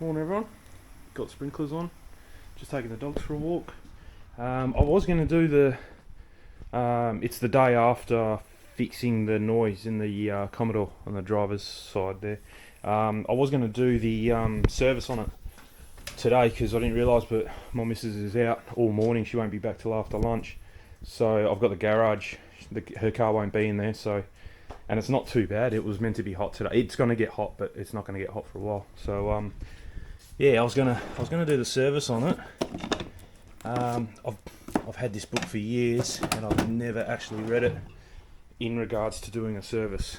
Morning everyone, got sprinklers on, just taking the dogs for a walk. I was going to do it's the day after fixing the noise in the Commodore on the driver's side there. I was going to do the service on it today because I didn't realise, but my missus is out all morning, she won't be back till after lunch. So I've got the garage, her car won't be in there, and it's not too bad. It was meant to be hot today. It's going to get hot, but it's not going to get hot for a while. So yeah, I was gonna do the service on it. I've had this book for years and I've never actually read it in regards to doing a service.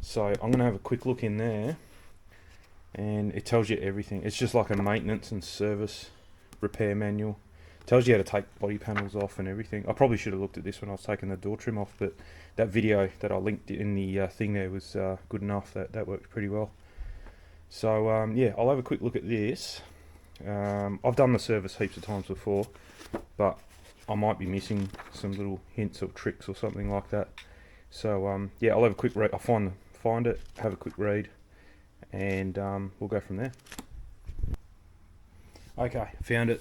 So I'm gonna have a quick look in there, and it tells you everything. It's just like a maintenance and service repair manual. It tells you how to take body panels off and everything. I probably should have looked at this when I was taking the door trim off, but that video that I linked in the thing there was good enough. That worked pretty well. So yeah, I'll have a quick look at this. I've done the service heaps of times before, but I might be missing some little hints or tricks or something like that. So yeah, I'll have a quick read. I'll find it, have a quick read, and we'll go from there. Okay, found it.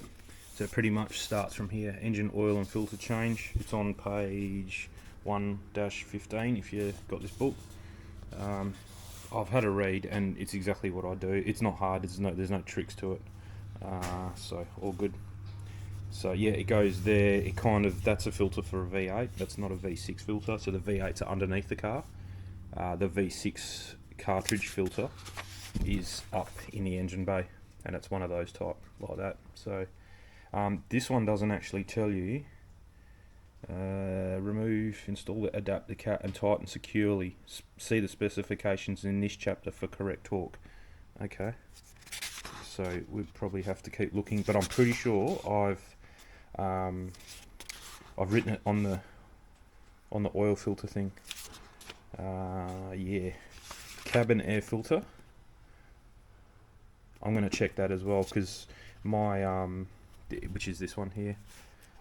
So it pretty much starts from here. Engine oil and filter change. It's on page 1-15 if you got this book. I've had a read and it's exactly what I do. It's not hard, there's no tricks to it. So all good. So yeah, it goes there. It that's a filter for a V8. That's not a V6 filter. So the V8s are underneath the car. The V6 cartridge filter is up in the engine bay, and it's one of those type like that. So this one doesn't actually tell you. Remove, install the adapter cap and tighten securely. See the specifications in this chapter for correct torque. Okay, so we'd probably have to keep looking, but I'm pretty sure I've written it on the oil filter thing. Yeah, cabin air filter. I'm going to check that as well because my which is this one here.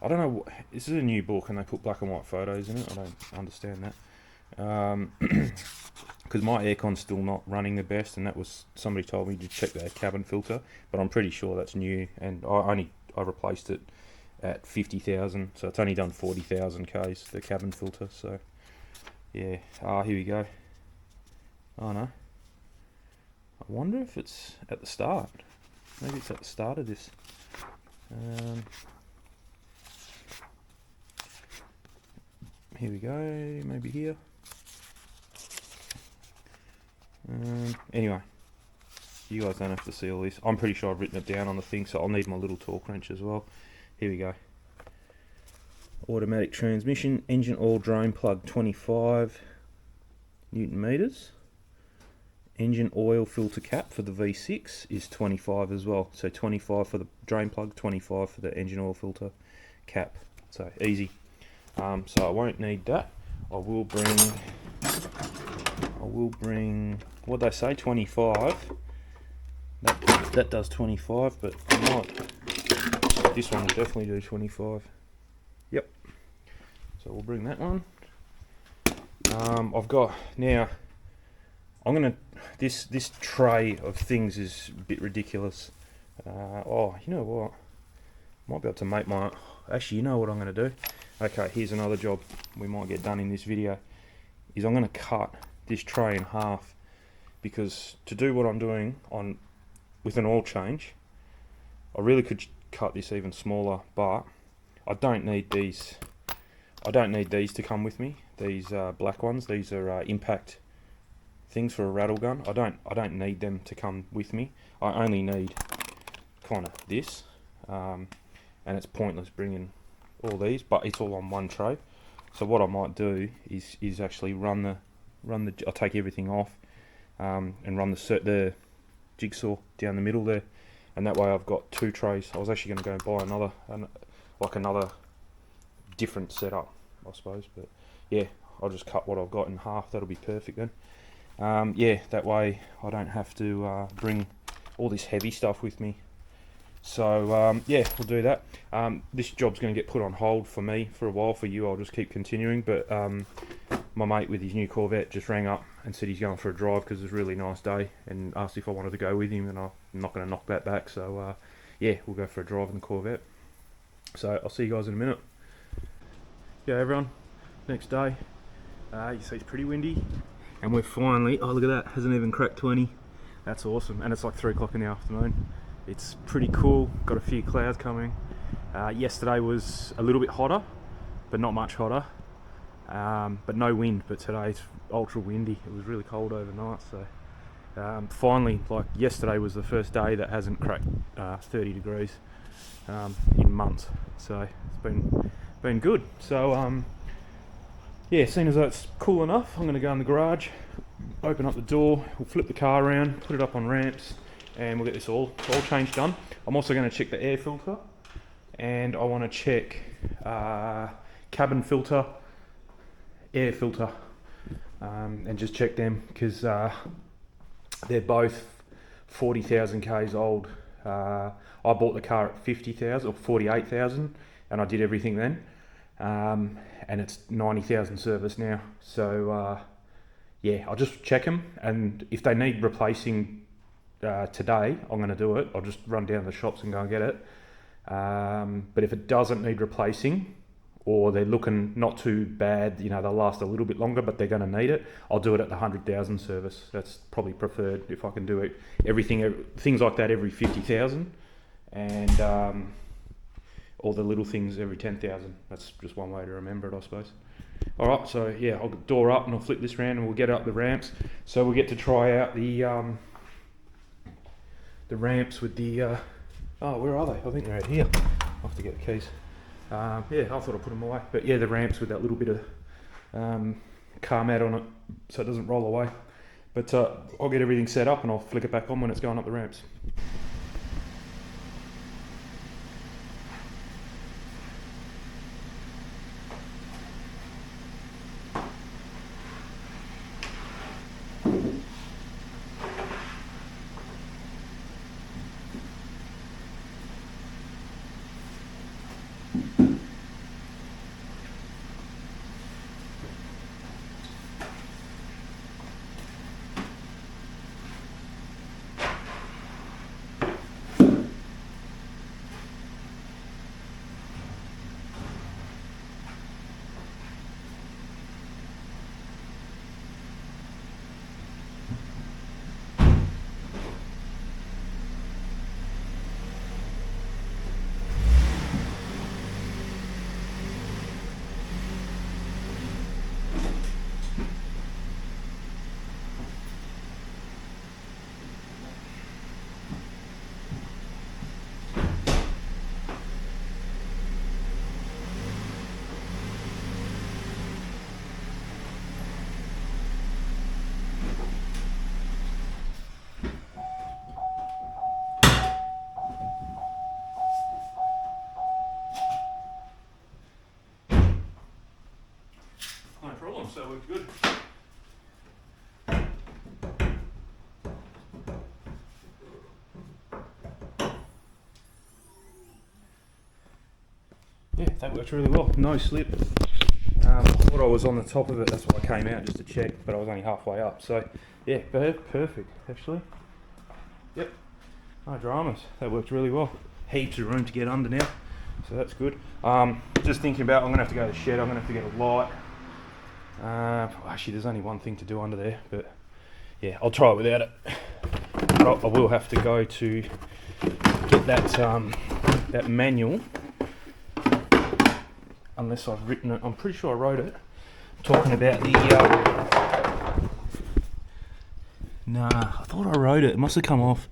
I don't know, this is a new book and they put black and white photos in it. I don't understand that. Because my aircon's still not running the best, and that was, somebody told me to check the cabin filter, but I'm pretty sure that's new, and I replaced it at 50,000, so it's only done 40,000 Ks, the cabin filter. So yeah, here we go. Oh no, I wonder if it's at the start. Maybe it's at the start of this. Here we go, maybe here. Anyway, you guys don't have to see all this. I'm pretty sure I've written it down on the thing, so I'll need my little torque wrench as well. Here we go. Automatic transmission, engine oil drain plug 25 Newton meters. Engine oil filter cap for the V6 is 25 as well. So 25 for the drain plug, 25 for the engine oil filter cap. So easy. So I won't need that. I will bring what they say, 25. That does 25, but this one will definitely do 25. Yep. So we'll bring that one. I've got now. This tray of things is a bit ridiculous. Oh, you know what? Might be able to make my. Actually, you know what I'm going to do? Okay, here's another job we might get done in this video. Is I'm going to cut this tray in half, because to do what I'm doing with an oil change, I really could cut this even smaller, but I don't need these. I don't need these to come with me. These black ones. These are impact things for a rattle gun. I don't need them to come with me. I only need kind of this, and it's pointless bringing all these, but it's all on one tray. So what I might do is actually run the I'll take everything off, and run the jigsaw down the middle there, and that way I've got two trays. I was actually going to go and buy another different setup, I suppose, but yeah, I'll just cut what I've got in half. That'll be perfect then. Yeah, that way I don't have to bring all this heavy stuff with me. So yeah, we'll do that. This job's going to get put on hold for me for a while. For you, I'll just keep continuing, but my mate with his new Corvette just rang up and said he's going for a drive because it was a really nice day, and asked if I wanted to go with him, and I'm not going to knock that back. So yeah, we'll go for a drive in the Corvette. So I'll see you guys in a minute. Yeah, everyone, next day. You see it's pretty windy, and we're finally, oh look at that, hasn't even cracked 20. That's awesome, and it's like 3 o'clock in the afternoon. It's pretty cool, got a few clouds coming. Yesterday was a little bit hotter, but not much hotter. But no wind, but today it's ultra windy. It was really cold overnight, so finally, like yesterday was the first day that hasn't cracked 30 degrees in months, so it's been good. So yeah, seeing as though it's cool enough, I'm going to go in the garage, open up the door, we'll flip the car around, put it up on ramps, and we'll get this all change done. I'm also going to check the air filter, and I want to check cabin filter, air filter, and just check them, because they're both 40,000 k's old. I bought the car at 50,000 or 48,000, and I did everything then, and it's 90,000 service now. So yeah, I'll just check them, and if they need replacing today, I'm going to do it. I'll just run down to the shops and go and get it. But if it doesn't need replacing, or they're looking not too bad, you know, they'll last a little bit longer, but they're going to need it, I'll do it at the 100,000 service. That's probably preferred, if I can do it. Things like that every 50,000, and all the little things every 10,000. That's just one way to remember it, I suppose. All right, so yeah, I'll door up and I'll flip this around and we'll get up the ramps. So we'll get to try out the ramps with the, oh, where are they? I think they're out here. I'll have to get the keys. Yeah, I thought I'd put them away. But yeah, the ramps with that little bit of car mat on it so it doesn't roll away. But I'll get everything set up and I'll flick it back on when it's going up the ramps. So we're good. Yeah, that worked really well. No slip. I thought I was on the top of it, that's why I came out just to check, but I was only halfway up. So yeah, perfect actually. Yep, no dramas. That worked really well. Heaps of room to get under now, so that's good. Just thinking about, I'm gonna have to go to the shed. I'm gonna have to get a light. Actually, there's only one thing to do under there, but yeah, I'll try it without it. But I will have to go to get that manual, unless I've written it. I'm pretty sure I wrote it, talking about the nah, I thought I wrote it. It must have come off.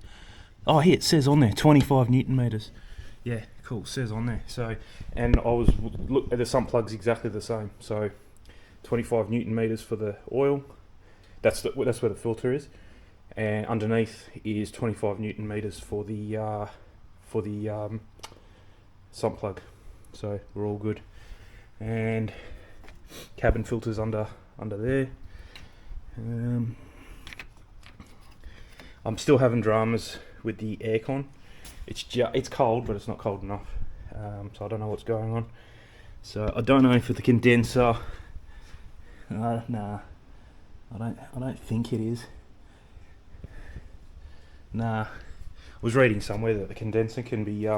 Oh, here it says on there, 25 Newton meters. Yeah, cool, it says on there. So, and I was look, the sump plug's exactly the same. So 25 Newton meters for the oil. That's where the filter is, and underneath is 25 Newton meters for the sump plug. So we're all good. And cabin filters under there. I'm still having dramas with the aircon. It's cold, but it's not cold enough. So I don't know what's going on. So I don't know if the condenser Nah, I don't think it is. Nah, I was reading somewhere that the condenser can be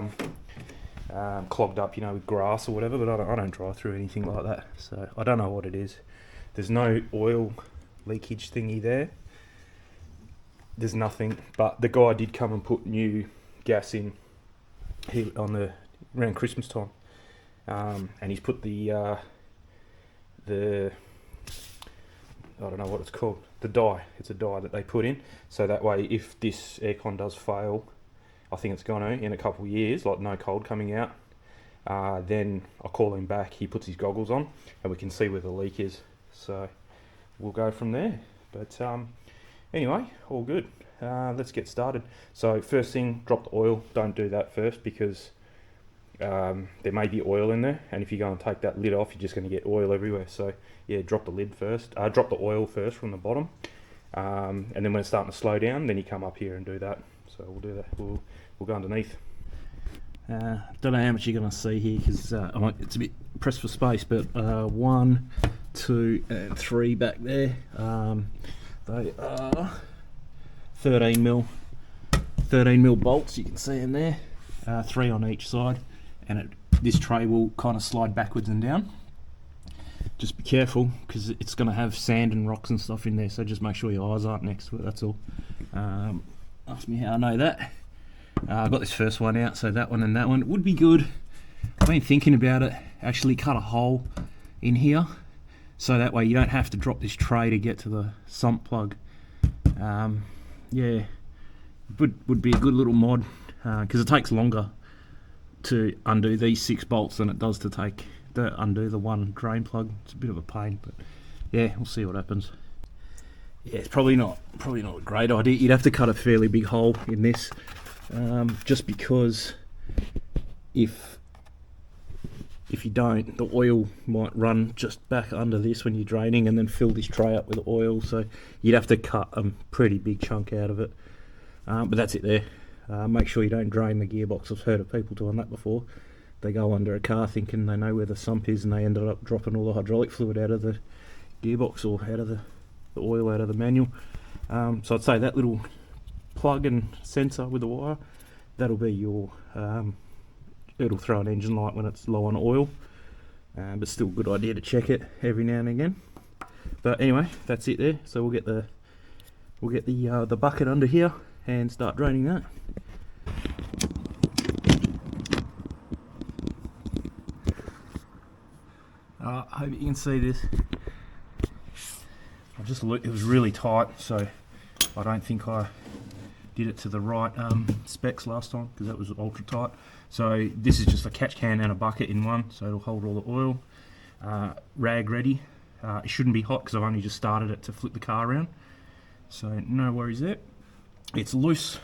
clogged up, you know, with grass or whatever, but I don't drive through anything like that, so I don't know what it is. There's no oil leakage thingy there. There's nothing, but the guy did come and put new gas in here around Christmas time, and he's put the I don't know what it's called, the dye. It's a dye that they put in, so that way if this aircon does fail, I think it's gonna in a couple of years, like no cold coming out, then I'll call him back, he puts his goggles on and we can see where the leak is, so we'll go from there. But anyway, all good. Let's get started. So first thing, drop the oil. Don't do that first because there may be oil in there, and if you go and take that lid off, you're just going to get oil everywhere. So yeah, drop the lid first. Drop the oil first from the bottom, and then when it's starting to slow down, then you come up here and do that. So we'll do that. We'll go underneath. Don't know how much you're going to see here because it's a bit pressed for space, but 1, 2 and 3 back there. They are 13 mil bolts, you can see in there, 3 on each side, and this tray will kind of slide backwards and down. Just be careful because it's going to have sand and rocks and stuff in there, so just make sure your eyes aren't next to it, that's all. Ask me how I know that. I got this first one out, so that one and that one. It would be good, I've been thinking about it, actually cut a hole in here, so that way you don't have to drop this tray to get to the sump plug. Yeah, would be a good little mod, because it takes longer to undo these 6 bolts than it does to undo the one drain plug. It's a bit of a pain, but yeah, we'll see what happens. Yeah, it's probably not a great idea. You'd have to cut a fairly big hole in this, just because if you don't, the oil might run just back under this when you're draining and then fill this tray up with oil, so you'd have to cut a pretty big chunk out of it. But that's it there. Make sure you don't drain the gearbox. I've heard of people doing that before. They go under a car thinking they know where the sump is, and they ended up dropping all the hydraulic fluid out of the gearbox or out of the oil out of the manual. So I'd say that little plug and sensor with the wire, that'll be your it'll throw an engine light when it's low on oil, but still a good idea to check it every now and again. But anyway, that's it there. So we'll get the bucket under here and start draining that. I hope you can see this. I just looked, it was really tight, so I don't think I did it to the right specs last time, because that was ultra tight. So this is just a catch can and a bucket in one, so it'll hold all the oil. Rag ready. It shouldn't be hot because I've only just started it to flip the car around, so no worries there. It's loose.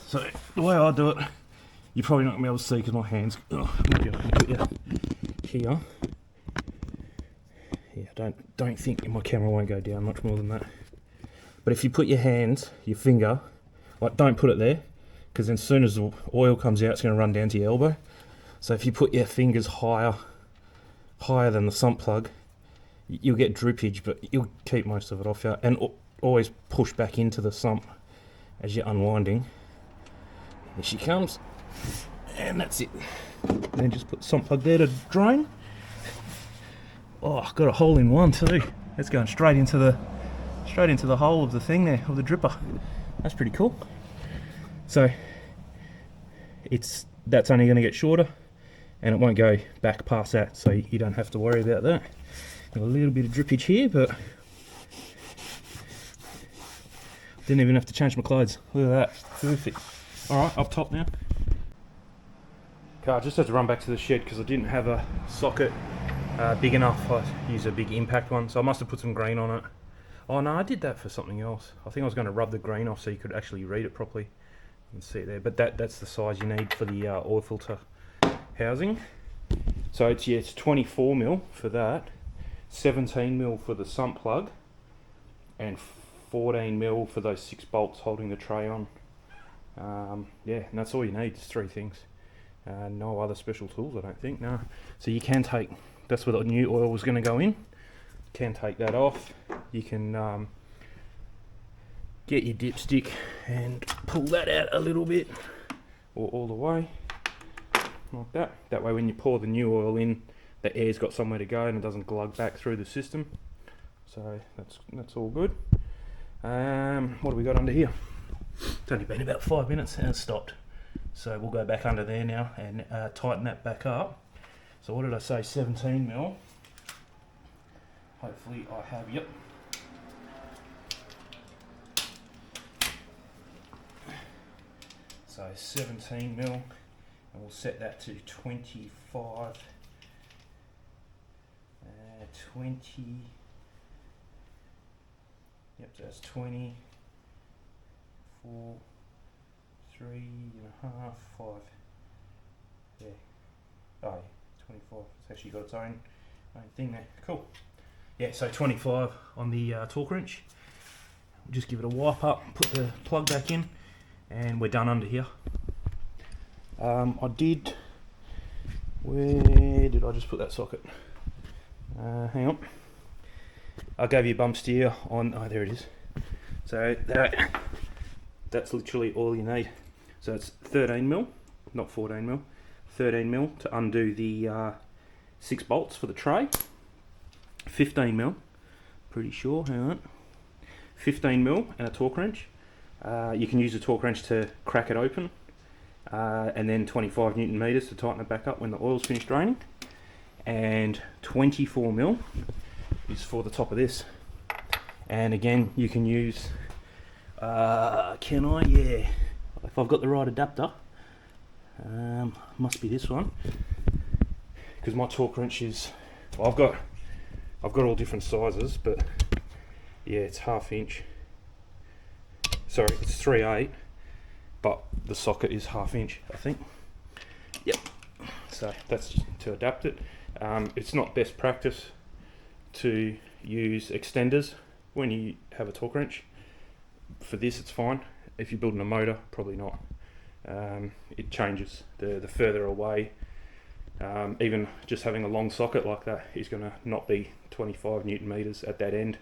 So the way I do it, you're probably not going to be able to see because my hands, maybe I can put you here. Yeah, don't think my camera won't go down much more than that. But if you put your hands, your finger, like don't put it there, because then as soon as the oil comes out, it's going to run down to your elbow. So if you put your fingers higher than the sump plug, you'll get drippage, but you'll keep most of it off you. And always push back into the sump as you're unwinding. Here she comes, and that's it. And then just put the sump plug there to drain. Oh, I've got a hole in one too. It's going straight into the hole of the thing there, of the dripper. That's pretty cool. So that's only going to get shorter, and it won't go back past that, so you don't have to worry about that. Got a little bit of drippage here, but didn't even have to change my clothes. Look at that, perfect. Alright, up top now. Okay, I just had to run back to the shed because I didn't have a socket big enough. I used a big impact one, so I must have put some green on it. Oh no, I did that for something else. I think I was going to rub the green off so you could actually read it properly and see it there. But that's the size you need for the oil filter housing. So it's 24 mil for that, 17 mil for the sump plug, and 14 mil for those 6 bolts holding the tray on. Yeah, and that's all you need, just 3 things. No other special tools, I don't think, no. So you can take, that's where the new oil was going to go in. can take that off. You can get your dipstick and pull that out a little bit, or all the way, like that. That way when you pour the new oil in, the air's got somewhere to go and it doesn't glug back through the system. So that's all good. What do we got under here? It's only been about 5 minutes and it's stopped. So we'll go back under there now and tighten that back up. So what did I say, 17 mil? Hopefully I have, yep. So 17 mil, and we'll set that to 25, 20, yep, so that's 20, 4, 3.5, 5, yeah, oh yeah, 25, it's actually got its own thing there, cool. Yeah, so 25 on the torque wrench. We'll just give it a wipe up, put the plug back in, and we're done under here. Where did I just put that socket? Hang on. I gave you a bump steer on, oh there it is. So that's literally all you need. So it's 13 mil, not 14 mil, 13 mil to undo the 6 bolts for the tray. 15 mil, pretty sure, hang on. 15 mil and a torque wrench. You can use a torque wrench to crack it open, and then 25 Newton meters to tighten it back up when the oil's finished draining. And 24 mil is for the top of this. And again, you can use, can I? Yeah, if I've got the right adapter, must be this one, because my torque wrench is, well, I've got all different sizes, but yeah, it's 1/2 inch. Sorry, it's 3/8, but the socket is 1/2 inch, I think. Yep. So that's just to adapt it. It's not best practice to use extenders when you have a torque wrench. For this, it's fine. If you're building a motor, probably not. It changes the further away. Even just having a long socket like that is going to not be 25 Newton meters at that end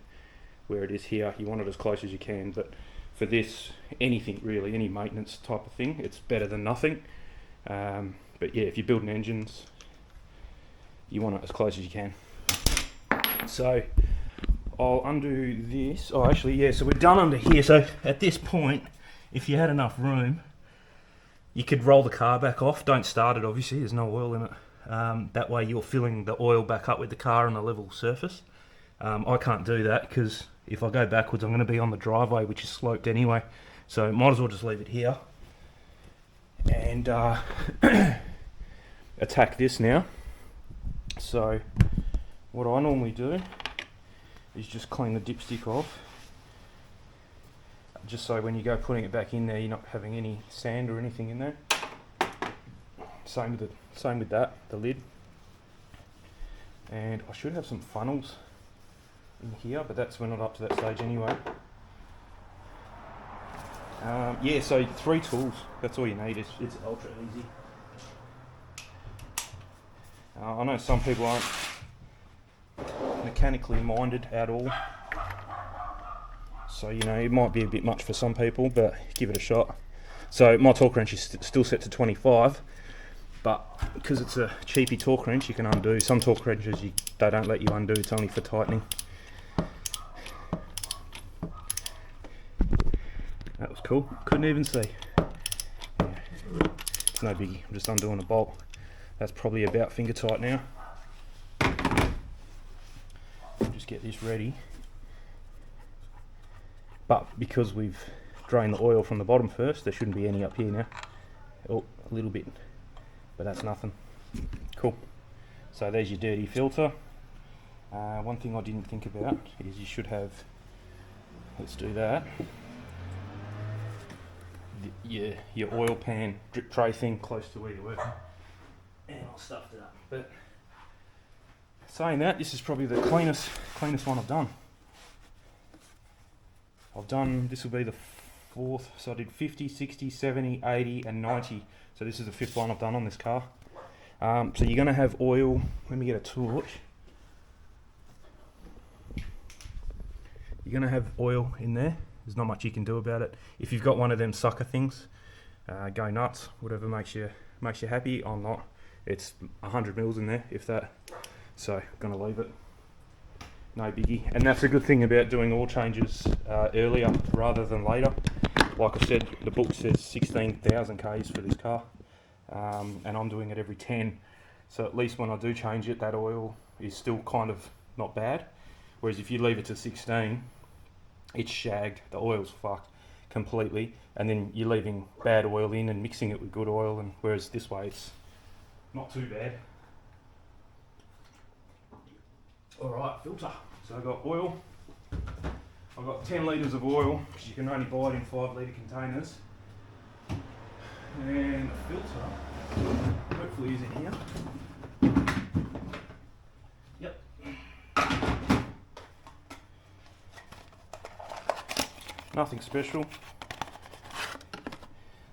where it is here. You want it as close as you can, but for this, anything really, any maintenance type of thing, it's better than nothing. But yeah, if you're building engines, you want it as close as you can. So I'll undo this. Oh, actually, yeah, so we're done under here. So at this point, if you had enough room, you could roll the car back off. Don't start it, obviously, there's no oil in it. That way you're filling the oil back up with the car on a level surface. I can't do that because if I go backwards, I'm going to be on the driveway, which is sloped anyway. So might as well just leave it here and attack this now. So what I normally do is just clean the dipstick off, just so when you go putting it back in there, you're not having any sand or anything in there. Same with that, the lid. And I should have some funnels in here, but we're not up to that stage anyway. Yeah, so 3 tools, that's all you need. It's ultra easy. I know some people aren't mechanically minded at all, so you know, it might be a bit much for some people, but give it a shot. So my torque wrench is still set to 25, but because it's a cheapy torque wrench, you can undo. Some torque wrenches they don't let you undo, it's only for tightening. That was cool, couldn't even see. Yeah. It's no biggie, I'm just undoing a bolt. That's probably about finger tight now. Just get this ready. But because we've drained the oil from the bottom first, there shouldn't be any up here now. Oh, a little bit, but that's nothing. Cool. So there's your dirty filter. One thing I didn't think about is you should have, let's do that, your oil pan drip tray thing close to where you're working. And I stuffed it up. But saying that, this is probably the cleanest one I've done. This will be the 4th, so I did 50, 60, 70, 80 and 90. So this is the 5th one I've done on this car. So you're going to have oil, let me get a torch. you're going to have oil in there. There's not much you can do about it. If you've got one of them sucker things, go nuts. Whatever makes you happy. I'm not. It's 100 mils in there, if that. So I'm going to leave it. No biggie. And that's a good thing about doing oil changes earlier rather than later. Like I said, the book says 16,000 Ks for this car, and I'm doing it every 10. So at least when I do change it, that oil is still kind of not bad. Whereas if you leave it to 16, it's shagged. The oil's fucked completely, and then you're leaving bad oil in and mixing it with good oil. And whereas this way, it's not too bad. All right, filter. So I've got oil. I've got 10 litres of oil, because you can only buy it in 5 litre containers. And the filter, hopefully, is in here. Yep. Nothing special.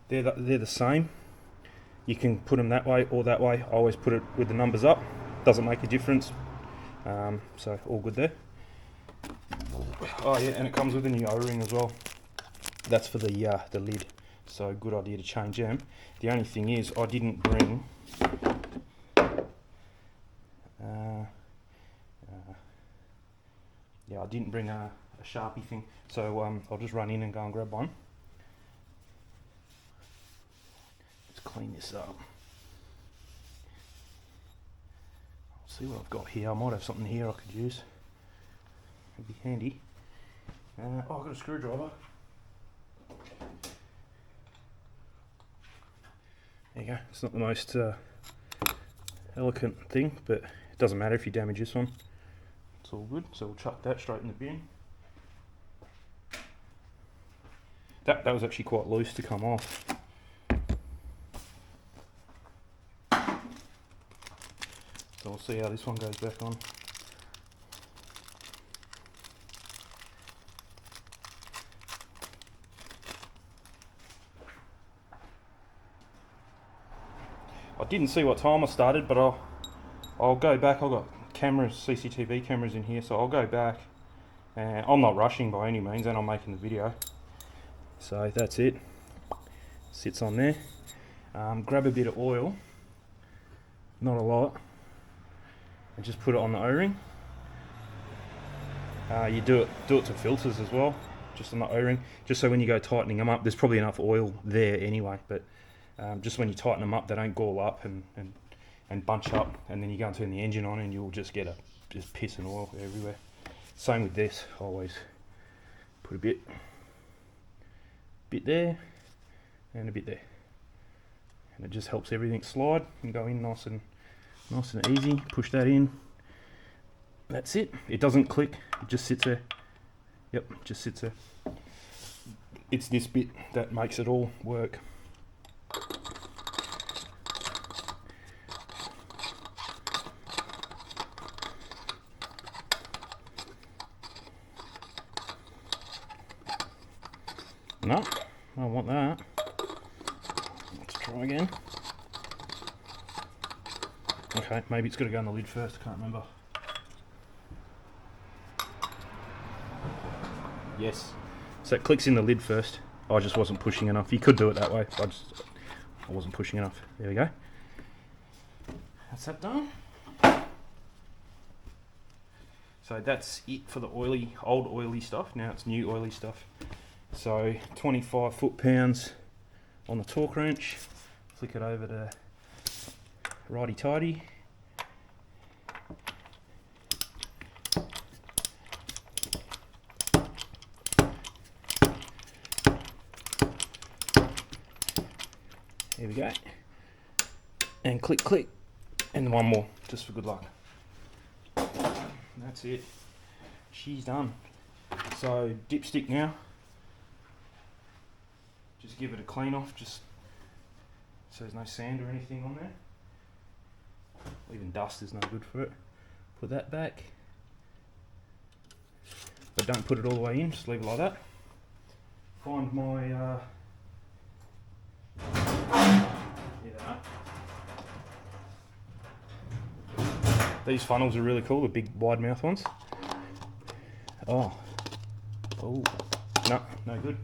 They're the same. You can put them that way or that way. I always put it with the numbers up. Doesn't make a difference. So all good there. Oh yeah, and it comes with a new O-ring as well. That's for the lid. So good idea to change them. The only thing is, I didn't bring I didn't bring a Sharpie thing. So I'll just run in and go and grab one. Let's clean this up. I'll see what I've got here. I might have something here I could use. It'd be handy. Oh, I've got a screwdriver. There you go. It's not the most elegant thing, but it doesn't matter if you damage this one. It's all good. So we'll chuck that straight in the bin. That was actually quite loose to come off. So we'll see how this one goes back on. I didn't see what time I started, but I'll go back. I've got cameras, CCTV cameras in here, so I'll go back. And I'm not rushing by any means, and I'm making the video. So that's it. Sits on there. Grab a bit of oil, not a lot, and just put it on the O-ring. You do it to filters as well, just on the O-ring, just so when you go tightening them up, there's probably enough oil there anyway, but just when you tighten them up, they don't gall up and bunch up, and then you go and turn the engine on and you'll just get just piss and oil everywhere. Same with this. I always put a bit there and a bit there, and it just helps everything slide and go in nice and easy. Push that in. That's it. It doesn't click. It just sits there. Yep, just sits there. It's this bit that makes it all work. No, I don't want that. Let's try again. Okay, maybe it's got to go on the lid first, I can't remember. Yes. So it clicks in the lid first. I just wasn't pushing enough. You could do it that way. I wasn't pushing enough. There we go. That's that done. So that's it for the old oily stuff. Now it's new oily stuff. So 25 foot-pounds on the torque wrench. Flick it over to righty-tighty. There we go. And click, click. And one more, just for good luck. That's it. She's done. So dipstick now. Just give it a clean off, just so there's no sand or anything on there. Even dust is no good for it. Put that back. But don't put it all the way in, just leave it like that. Find my these funnels are really cool, the big wide mouth ones. Oh, Oh, no, no good.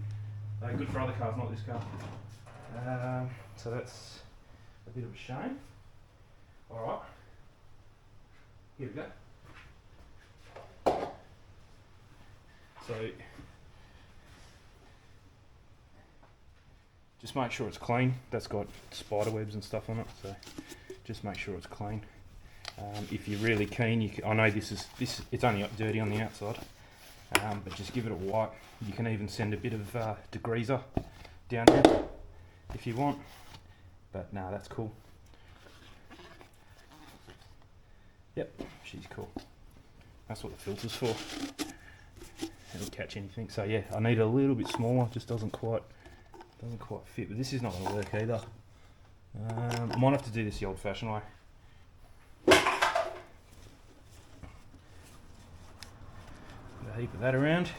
No good for other cars, not this car. So that's a bit of a shame. Alright, here we go. So, just make sure it's clean. That's got spider webs and stuff on it, so just make sure it's clean. If you're really keen, I know it's only dirty on the outside, but just give it a wipe. You can even send a bit of degreaser down there if you want, but no, that's cool. Yep, she's cool. That's what the filter's for. It'll catch anything. So yeah, I need a little bit smaller. Just doesn't quite fit. But this is not going to work either. I might have to do this the old-fashioned way. Put a heap of that around,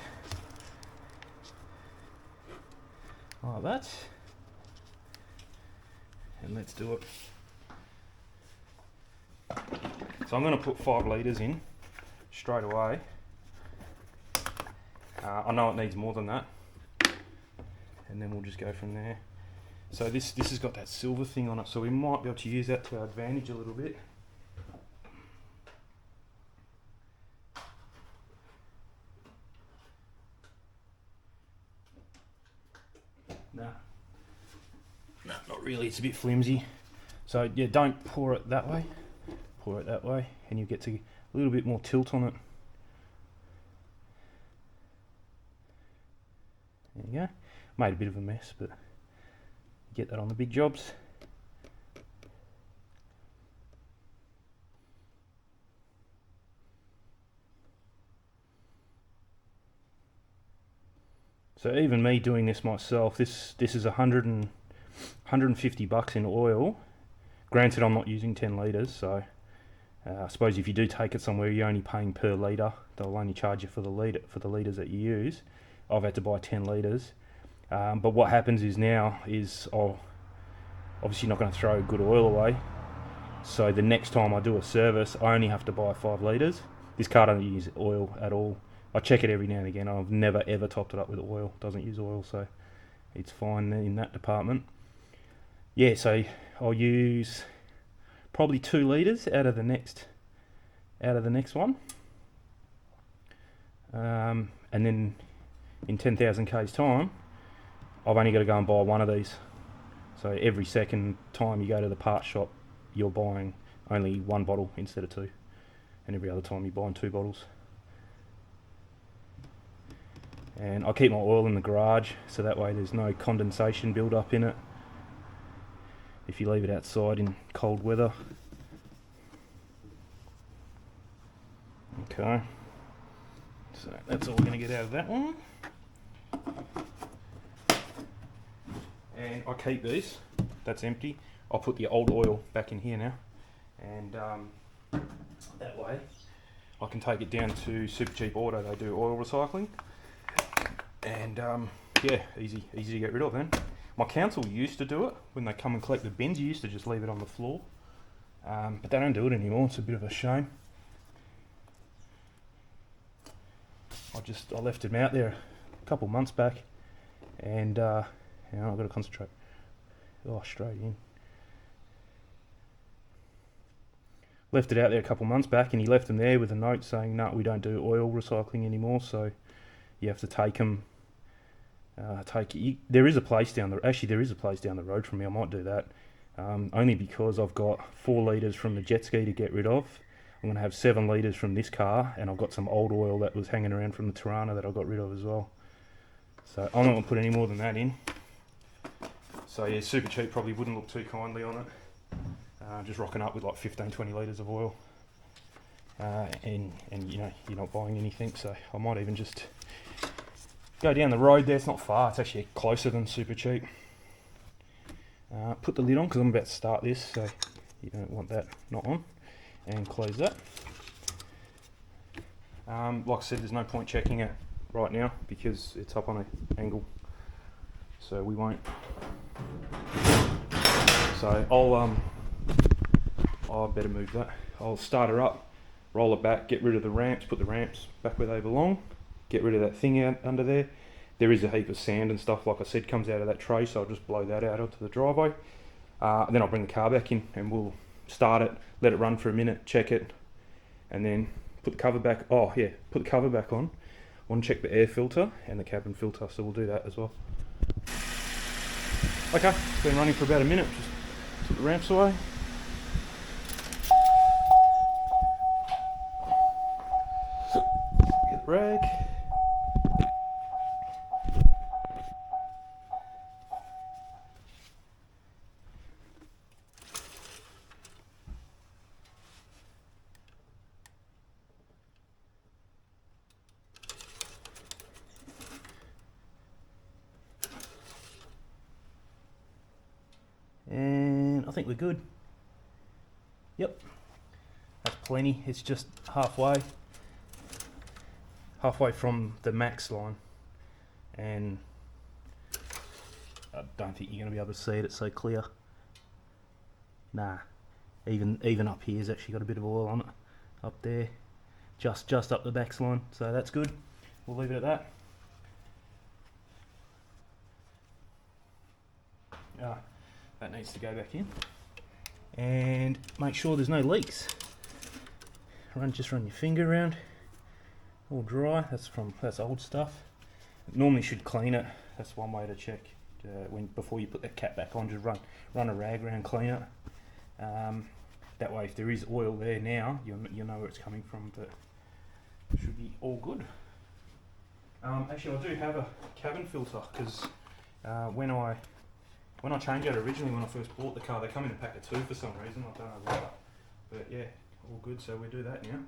like that, and let's do it. So I'm going to put 5 litres in straight away. I know it needs more than that, and then we'll just go from there. So this has got that silver thing on it, so we might be able to use that to our advantage a little bit. No, not really, it's a bit flimsy. So yeah, don't pour it that way, pour it that way, and you get to a little bit more tilt on it. There you go. Made a bit of a mess, but you get that on the big jobs. So even me doing this myself, this is 150 bucks in oil. Granted, I'm not using 10 litres, so I suppose if you do take it somewhere, you're only paying per litre. They'll only charge you for the litres that you use. I've had to buy 10 litres. But what happens is now is I'm obviously not going to throw good oil away. So the next time I do a service, I only have to buy 5 litres. This car doesn't use oil at all. I check it every now and again. I've never ever topped it up with oil. Doesn't use oil, so it's fine in that department. Yeah, so I'll use probably 2 litres out of the next one, and then in 10,000 k's time, I've only got to go and buy 1 of these. So every second time you go to the parts shop, you're buying only 1 bottle instead of 2, and every other time you're buying 2 bottles. And I keep my oil in the garage, so that way there's no condensation build up in it if you leave it outside in cold weather. Okay, so that's all we're going to get out of that one. And I keep these, that's empty. I'll put the old oil back in here now, and that way I can take it down to Super Cheap Auto. They do oil recycling, and yeah, easy to get rid of then. My council used to do it when they come and collect the bins. You used to just leave it on the floor, but they don't do it anymore. It's a bit of a shame. I left them out there a couple months back, and you know, I've got to concentrate. Oh, straight in. Left it out there a couple months back, and he left them there with a note saying, "No, we don't do oil recycling anymore, so you have to take them." There is a place down the road from me. I might do that, only because I've got 4 litres from the jet ski to get rid of. I'm going to have 7 litres from this car, and I've got some old oil that was hanging around from the Tirana that I got rid of as well. So I'm not going to put any more than that in. So yeah, Super Cheap probably wouldn't look too kindly on it. Just rocking up with like 15-20 litres of oil, and you know, you're not buying anything, so I might even just go down the road there. It's not far, it's actually closer than Super Cheap. Put the lid on because I'm about to start this, so you don't want that not on, and close that. Like I said, there's no point checking it right now because it's up on an angle, so we won't. So I better move that. I'll start her up, roll it back, get rid of the ramps, put the ramps back where they belong, get rid of that thing out under there. There is a heap of sand and stuff, like I said, comes out of that tray, so I'll just blow that out onto the driveway. And then I'll bring the car back in and we'll start it, let it run for a minute, check it, and then put the cover back. Oh yeah, put the cover back on. I want to check the air filter and the cabin filter, so we'll do that as well. Okay, it's been running for about a minute. Just put the ramps away. Get the rag. And I think we're good. Yep, that's plenty. It's just halfway from the max line, and I don't think you're going to be able to see it. It's so clear. Nah, even up here's actually got a bit of oil on it. Up there, just up the max line. So that's good. We'll leave it at that. That needs to go back in, and make sure there's no leaks. Just run your finger around, all dry. That's old stuff. Normally should clean it. That's one way to check before you put the cap back on. Just run a rag around, clean it. That way, if there is oil there now, you'll know where it's coming from. But it should be all good. Actually, I do have a cabin filter because when I changed it originally, when I first bought the car, they come in a pack of 2 for some reason. I don't know why. But yeah, all good. So we do that now.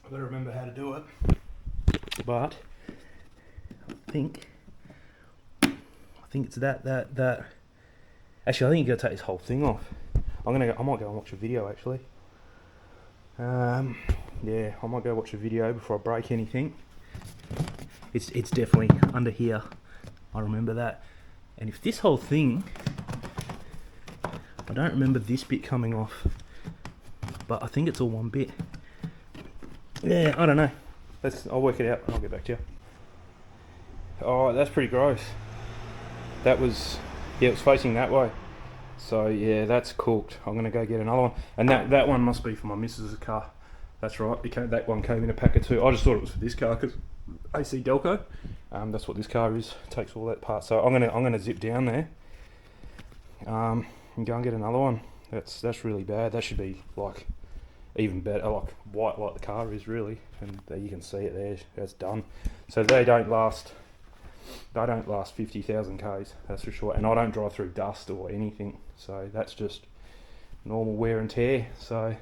I've got to remember how to do it. But I think it's that. Actually, I think you got to take this whole thing off. I might go and watch a video actually. Yeah, I might go watch a video before I break anything. It's definitely under here. I remember that. And if this whole thing, I don't remember this bit coming off, but I think it's all one bit. Yeah, I don't know. I'll work it out and I'll get back to you. Oh, that's pretty gross. That was, yeah, it was facing that way. So yeah, that's cooked. I'm gonna go get another one. And that one must be for my missus' car. That's right, that one came in a pack of 2. I just thought it was for this car because AC Delco. That's what this car is. It takes all that part. So I'm gonna zip down there and go and get another one. That's really bad. That should be like even better, like white like the car is really. And there you can see it there. That's done. So they don't last 50,000 k's. That's for sure. And I don't drive through dust or anything. So that's just normal wear and tear. So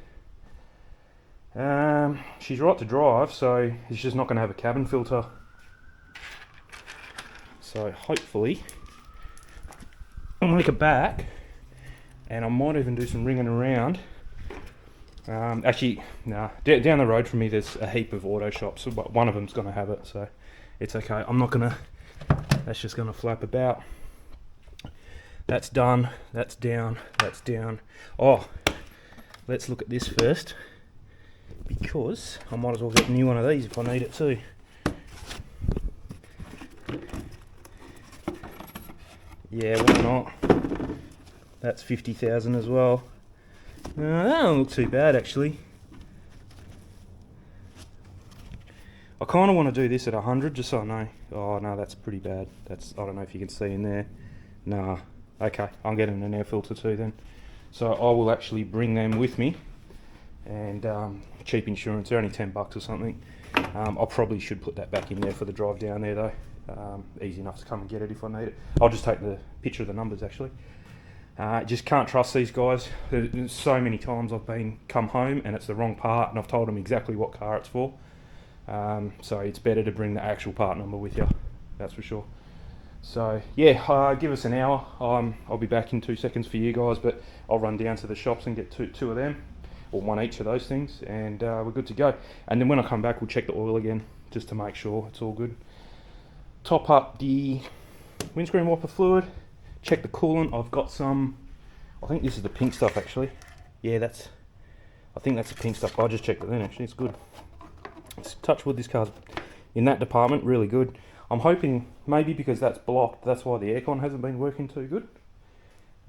she's right to drive. So it's just not going to have a cabin filter. So hopefully I'll make it back, and I might even do some ringing around. Actually, nah, down the road from me there's a heap of auto shops, but one of them's going to have it, so it's okay. I'm not going to, that's just going to flap about. That's done, that's down, that's down. Oh, let's look at this first, because I might as well get a new one of these if I need it too. Yeah, why not? That's 50,000 as well. That don't look too bad actually. I kind of want to do this at 100 just so I know. Oh no, that's pretty bad. I don't know if you can see in there. Nah, okay, I'm getting an air filter too then. So I will actually bring them with me, and cheap insurance, they're only 10 bucks or something. I probably should put that back in there for the drive down there though. Easy enough to come and get it if I need it. I'll just take the picture of the numbers actually. Just can't trust these guys. There's so many times I've come home and it's the wrong part, and I've told them exactly what car it's for. So it's better to bring the actual part number with you, that's for sure. So yeah, give us an hour. I'll be back in 2 seconds for you guys, but I'll run down to the shops and get two of them, or one each of those things, and we're good to go. And then when I come back, we'll check the oil again just to make sure it's all good. Top up the windscreen wiper fluid, check the coolant. I've got some, I think this is the pink stuff actually. Yeah, I think that's the pink stuff. I just checked it then actually, it's good. touch wood, this car's in that department really good. I'm hoping maybe because that's blocked, that's why the aircon hasn't been working too good.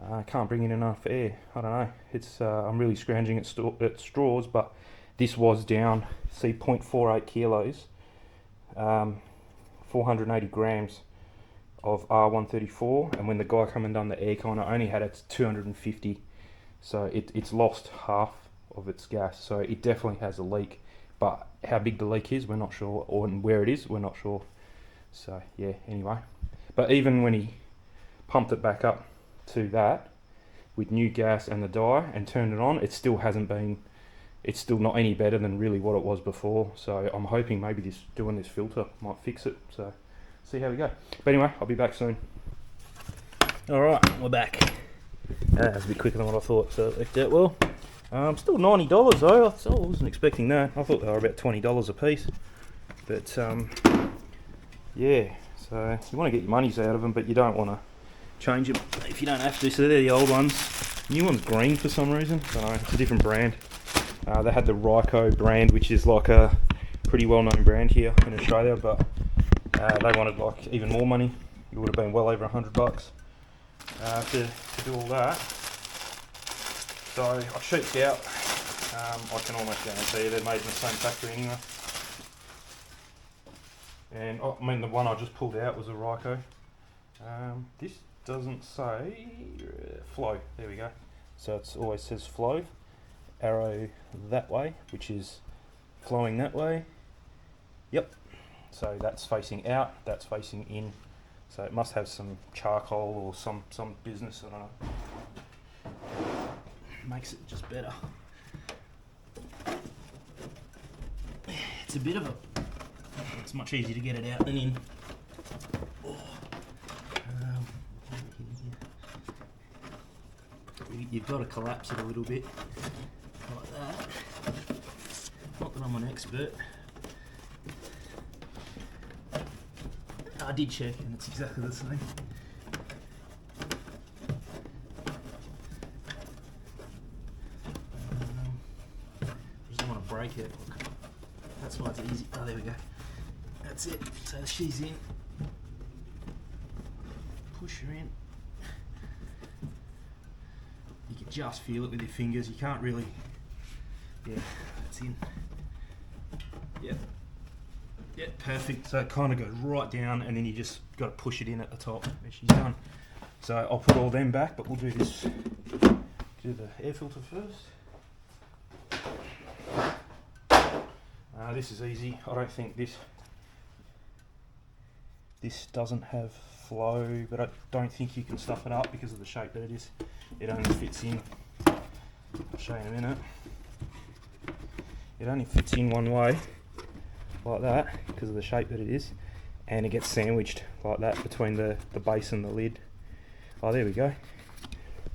I can't bring in enough air. I don't know. It's I'm really scrounging at straws, but this was down. See, 0.48 kilos, 480 grams of R134, and when the guy come and done the aircon, I only had it 250. So it's lost half of its gas. So it definitely has a leak. But how big the leak is, we're not sure, or where it is, we're not sure. So yeah, anyway. But even when he pumped it back up to that with new gas and the dye and turned it on, it still hasn't been, it's still not any better than really what it was before. So I'm hoping maybe doing this filter might fix it. So see how we go. But anyway, I'll be back soon. Alright, we're back. That was a bit quicker than what I thought, so it worked out well. Still $90 though, I wasn't expecting that. I thought they were about $20 a piece. But yeah, so you want to get your monies out of them, but you don't want to change them if you don't have to. So they're the old ones. New one's green for some reason. I don't know, it's a different brand. They had the Ryco brand, which is like a pretty well-known brand here in Australia, but they wanted like even more money. It would have been well over $100 to do all that. So I sheeped out. I can almost guarantee they're made in the same factory anyway. And I mean, the one I just pulled out was a Ryco. This doesn't say flow. There we go. So it always says flow. Arrow that way, which is flowing that way. Yep. So that's facing out. That's facing in. So it must have some charcoal or some business. I don't know. Makes it just better. It's a bit of a, it's much easier to get it out than in. You've got to collapse it a little bit like that. Not that I'm an expert. I did check and it's exactly the same. Break it. Look. That's why it's easy. Oh, there we go. That's it. So she's in. Push her in. You can just feel it with your fingers. You can't really. Yeah, that's in. Yep. Yep, perfect. So it kind of goes right down, and then you just got to push it in at the top. There she's done. So I'll put all them back, but we'll do this. Do the air filter first. This is easy. I don't think this doesn't have flow, but I don't think you can stuff it up because of the shape that it is. It only fits in. I'll show you in a minute. It only fits in one way, like that, because of the shape that it is, and it gets sandwiched like that between the base and the lid. Oh, there we go.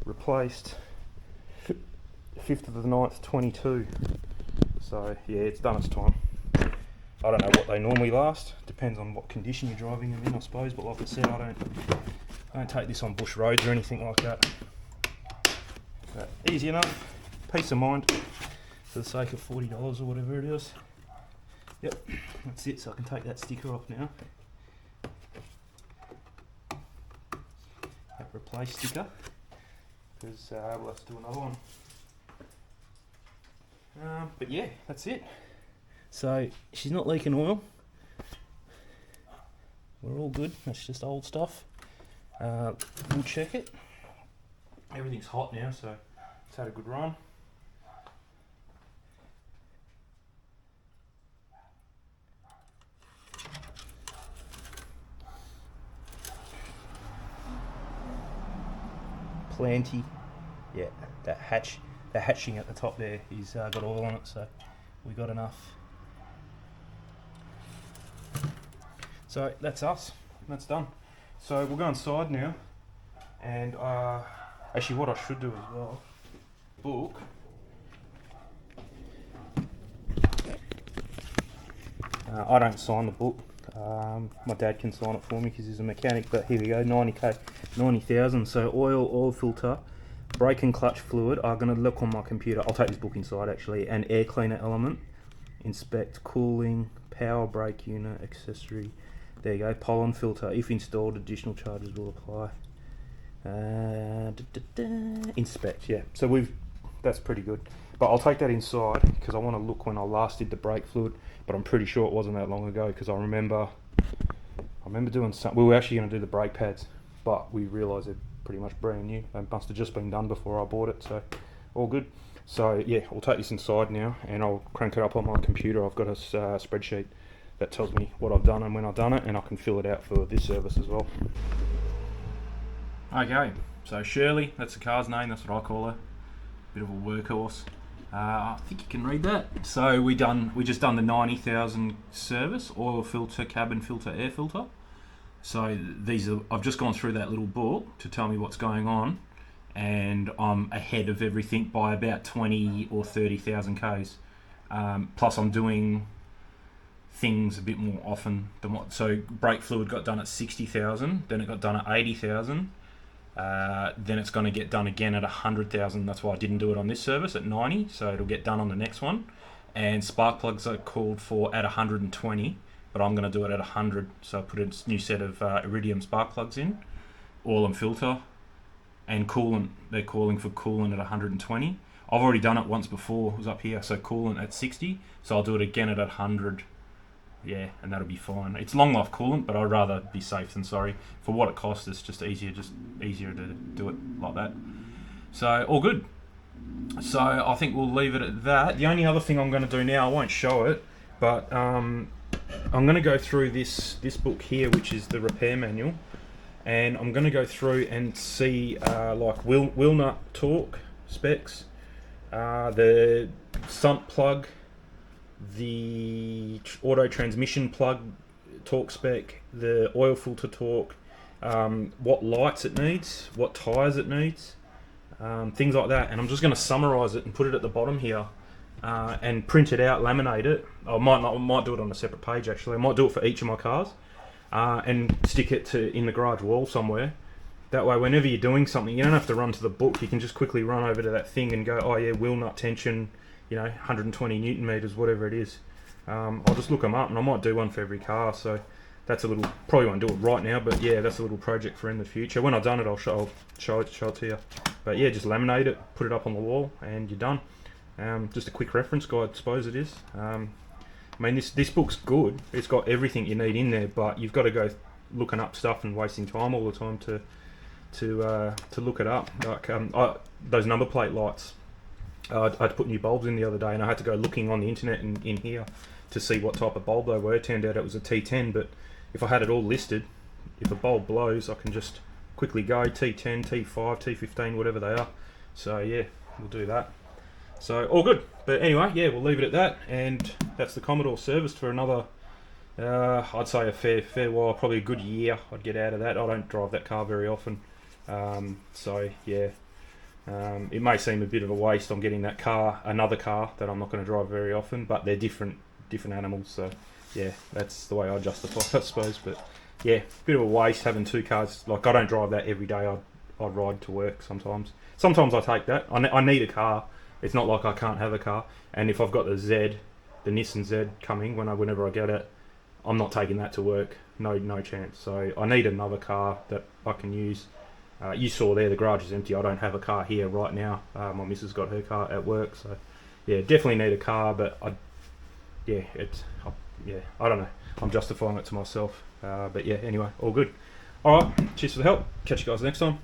Replaced 5th of the 9th, 22. So yeah, it's done its time. I don't know what they normally last. Depends on what condition you're driving them in, I suppose. But like I said, I don't take this on bush roads or anything like that. But easy enough. Peace of mind for the sake of $40 or whatever it is. Yep, that's it. So I can take that sticker off now. That replace sticker, because we'll have to do another one. But yeah, that's it. So she's not leaking oil. We're all good. That's just old stuff. We'll check it. Everything's hot now, so it's had a good run. Plenty. Yeah, that hatching at the top there is got oil on it, so we got enough. So that's us. That's done. So we'll go inside now, and actually, what I should do as well, book. I don't sign the book. My dad can sign it for me because he's a mechanic. But here we go, 90k, 90,000. So oil filter, brake and clutch fluid are going to look on my computer. I'll take this book inside actually, and air cleaner element. inspect cooling, power brake unit, accessory. There you go, pollen filter. If installed, additional charges will apply. Inspect, yeah. So that's pretty good. But I'll take that inside because I want to look when I last did the brake fluid. But I'm pretty sure it wasn't that long ago because I remember doing some. We were actually going to do the brake pads, but we realised they're pretty much brand new. They must have just been done before I bought it, so all good. So yeah, I'll take this inside now and I'll crank it up on my computer. I've got a spreadsheet that tells me what I've done and when I've done it, and I can fill it out for this service as well. Okay, so Shirley, that's the car's name, that's what I call her. Bit of a workhorse. I think you can read that. So we just done the 90,000 service, oil filter, cabin filter, air filter. So I've just gone through that little book to tell me what's going on, and I'm ahead of everything by about 20 or 30,000 Ks. Plus I'm doing things a bit more often than what. So brake fluid got done at 60,000, then it got done at 80,000. Then it's going to get done again at 100,000. That's why I didn't do it on this service at 90, so it'll get done on the next one. And spark plugs are called for at 120, but I'm going to do it at 100. So I put a new set of iridium spark plugs in, oil and filter, and coolant. They're calling for coolant at 120. I've already done it once before. It was up here, so coolant at 60. So I'll do it again at 100. Yeah, and that'll be fine. It's long life coolant, but I'd rather be safe than sorry. For what it costs, it's just easier to do it like that. So all good. So I think we'll leave it at that. The only other thing I'm going to do now, I won't show it, but I'm going to go through this book here, which is the repair manual, and I'm going to go through and see like wheel nut torque specs, the sump plug, the auto transmission plug torque spec, the oil filter torque, what lights it needs, what tyres it needs, things like that. And I'm just going to summarise it and put it at the bottom here, and print it out, laminate it. I might do it on a separate page actually. I might do it for each of my cars, and stick it in the garage wall somewhere. That way, whenever you're doing something, you don't have to run to the book. You can just quickly run over to that thing and go, oh yeah, wheel nut tension, 120 Newton meters, whatever it is. I'll just look them up, and I might do one for every car. So that's a little, probably won't do it right now, but yeah, that's a little project for in the future. When I've done it, I'll show it to you. But yeah, just laminate it, put it up on the wall, and you're done. Just a quick reference guide, I suppose it is. I mean, this book's good. It's got everything you need in there, but you've got to go looking up stuff and wasting time all the time to look it up. Like those number plate lights. I had to put new bulbs in the other day, and I had to go looking on the internet and in here to see what type of bulb they were. It turned out it was a T10, but if I had it all listed, if a bulb blows, I can just quickly go T10, T5, T15, whatever they are. So yeah, we'll do that. So all good. But anyway, yeah, we'll leave it at that, and that's the Commodore serviced for another, I'd say a fair while, probably a good year I'd get out of that. I don't drive that car very often. So yeah. It may seem a bit of a waste on getting that car, another car that I'm not going to drive very often, but they're different animals, so yeah, that's the way I justify it, I suppose. But yeah, bit of a waste having two cars. Like, I don't drive that every day. I ride to work sometimes. Sometimes I take that. I need a car. It's not like I can't have a car. And if I've got the Nissan Z coming whenever I get it, I'm not taking that to work. No chance. So I need another car that I can use. You saw there, the garage is empty. I don't have a car here right now. My missus got her car at work, so yeah, definitely need a car. But I don't know. I'm justifying it to myself. But yeah, anyway, all good. All right, cheers for the help. Catch you guys next time.